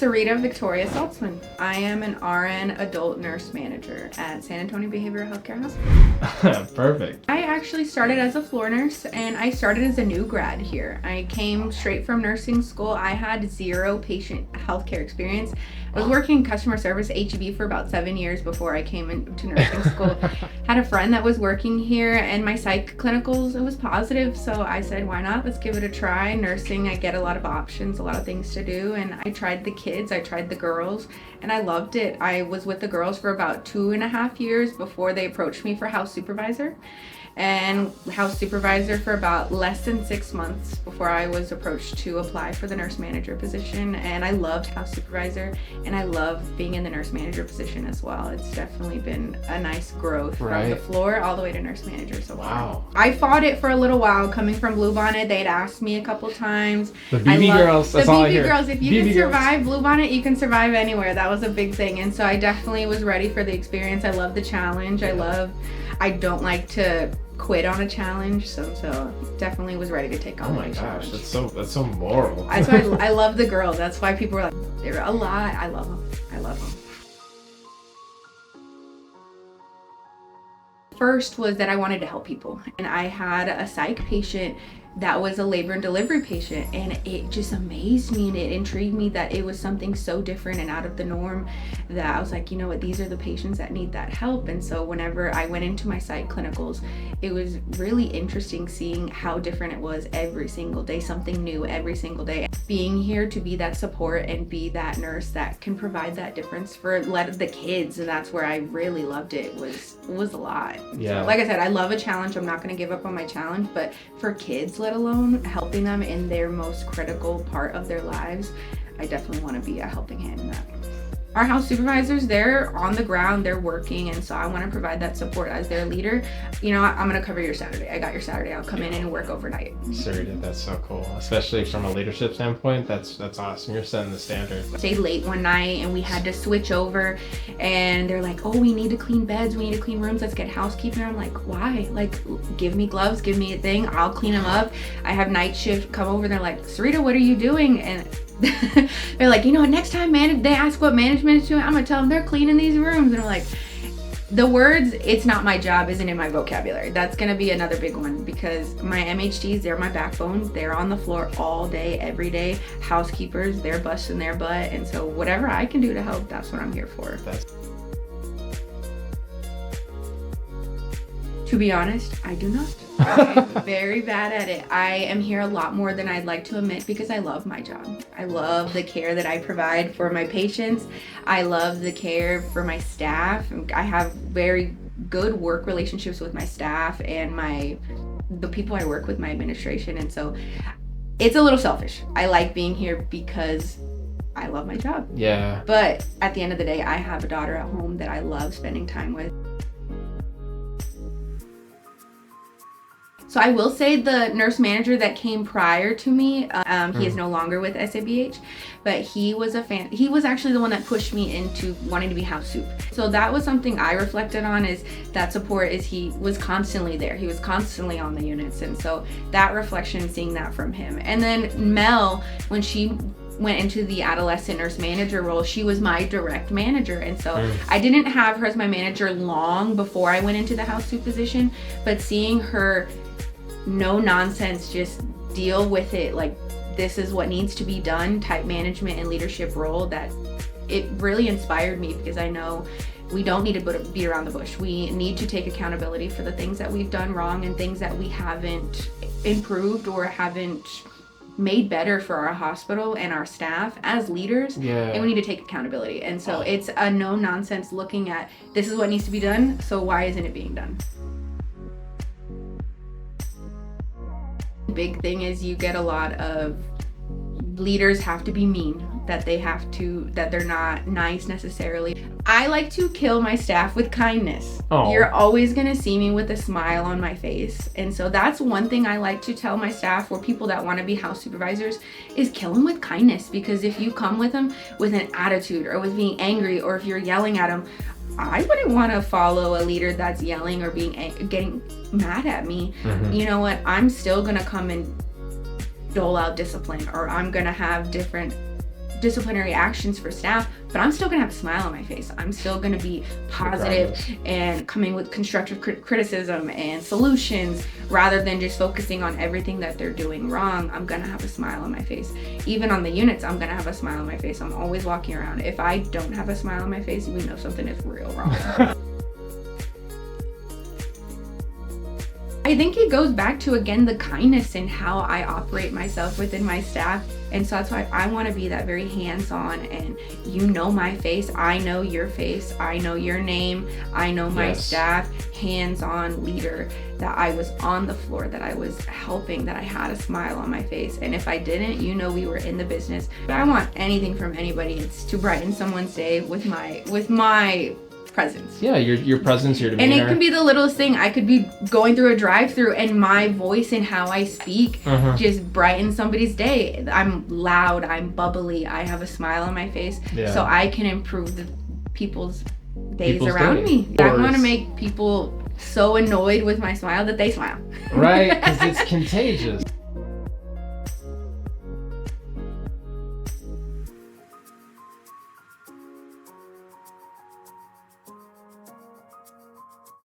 Sarita Victoria Saltzman. I am an RN adult nurse manager at San Antonio Behavioral Healthcare Hospital. Perfect. I actually started as a floor nurse, and I started as a new grad here. I came straight from nursing school. I had zero patient healthcare experience. I was working in customer service HEB for about 7 years before I came into nursing school. Had a friend that was working here, and my psych clinicals, it was positive, so I said, why not? Let's give it a try. Nursing, I get a lot of options, a lot of things to do, and I tried the kids, I tried the girls, and I loved it. I was with the girls for about 2.5 years before they approached me for house supervisor, and house supervisor for about less than 6 months before I was approached to apply for the nurse manager position. And I loved house supervisor, and I love being in the nurse manager position as well. It's definitely been a nice growth from the floor all the way to nurse manager so far. I fought it for a little while coming from Bluebonnet. They'd asked me a couple times. The BB girls, that's all I hear. The BB girls, if you can survive Bluebonnet, you can survive anywhere. That was a big thing, and so I definitely was ready for the experience. I love the challenge. I don't like to quit on a challenge, so definitely was ready to take on the challenge. That's so moral. That's why I love the girls. That's why people are like, they're a lot. I love them. First was that I wanted to help people, and I had a psych patient that was a labor and delivery patient, and it just amazed me and it intrigued me that it was something so different and out of the norm that I was like, you know what, these are the patients that need that help. And so whenever I went into my psych clinicals, it was really interesting seeing how different it was every single day, something new every single day. Being here to be that support and be that nurse that can provide that difference for the kids, and that's where I really loved it. Was a lot. Yeah. So, like I said, I love a challenge. I'm not going to give up on my challenge, but for kids, let alone helping them in their most critical part of their lives, I definitely want to be a helping hand in that. Our house supervisors, they're on the ground, they're working, and so I want to provide that support as their leader. You know, I'm going to cover your Saturday. I got your Saturday. I'll come in and work overnight. Sarita, that's so cool. Especially from a leadership standpoint, that's awesome. You're setting the standard. Stayed late one night and we had to switch over, and they're like, oh, we need to clean beds, we need to clean rooms, let's get housekeeping. I'm like, why? Like, give me gloves, give me a thing, I'll clean them up. I have night shift come over, they're like, Sarita, what are you doing? And they're like, you know, next time they ask what management is doing, I'm gonna tell them they're cleaning these rooms. And I'm like, the words, it's not my job, isn't in my vocabulary. That's gonna be another big one, because my MHTs, they're my backbone. They're on the floor all day, every day. Housekeepers, they're busting their butt. And so whatever I can do to help, that's what I'm here for. To be honest, I do not. I'm very bad at it. I am here a lot more than I'd like to admit because I love my job. I love the care that I provide for my patients. I love the care for my staff. I have very good work relationships with my staff and the people I work with, my administration. And so it's a little selfish. I like being here because I love my job. Yeah. But at the end of the day, I have a daughter at home that I love spending time with. So I will say the nurse manager that came prior to me, he is no longer with SABH, but he was he was actually the one that pushed me into wanting to be house soup. So that was something I reflected on, is that support, is he was constantly there. He was constantly on the units. And so that reflection, seeing that from him. And then Mel, when she went into the adolescent nurse manager role, she was my direct manager. And so I didn't have her as my manager long before I went into the house soup position, but seeing her no nonsense, just deal with it, like this is what needs to be done type management and leadership role, that it really inspired me, because I know we don't need to beat around the bush. We need to take accountability for the things that we've done wrong and things that we haven't improved or haven't made better for our hospital and our staff as leaders. And we need to take accountability. And so it's a no nonsense looking at, this is what needs to be done, so why isn't it being done? Big thing is you get a lot of leaders have to be mean, that they're not nice necessarily. I like to kill my staff with kindness. You're always gonna see me with a smile on my face. And so that's one thing I like to tell my staff, or people that want to be house supervisors, is kill them with kindness. Because if you come with them with an attitude or with being angry, or if you're yelling at them, I wouldn't want to follow a leader that's yelling or getting mad at me. You know what? I'm still gonna come and dole out discipline, or I'm gonna have different disciplinary actions for staff, but I'm still gonna have a smile on my face. I'm still gonna be positive and coming with constructive criticism and solutions rather than just focusing on everything that they're doing wrong. I'm gonna have a smile on my face. Even on the units, I'm gonna have a smile on my face. I'm always walking around. If I don't have a smile on my face, we know something is real wrong. I think it goes back to, again, the kindness and how I operate myself within my staff. And so that's why I want to be that very hands-on, and you know my face, I know your face, I know your name, I know my staff, hands-on leader, that I was on the floor, that I was helping, that I had a smile on my face. And if I didn't, you know, we were in the business. But I want anything from anybody. It's to brighten someone's day with my presence. Yeah, your presence, your demeanor. And it can be the littlest thing. I could be going through a drive-through and my voice and how I speak just brightens somebody's day. I'm loud, I'm bubbly, I have a smile on my face, so I can improve the people's days around me. I want to make people so annoyed with my smile that they smile. Right, because it's contagious.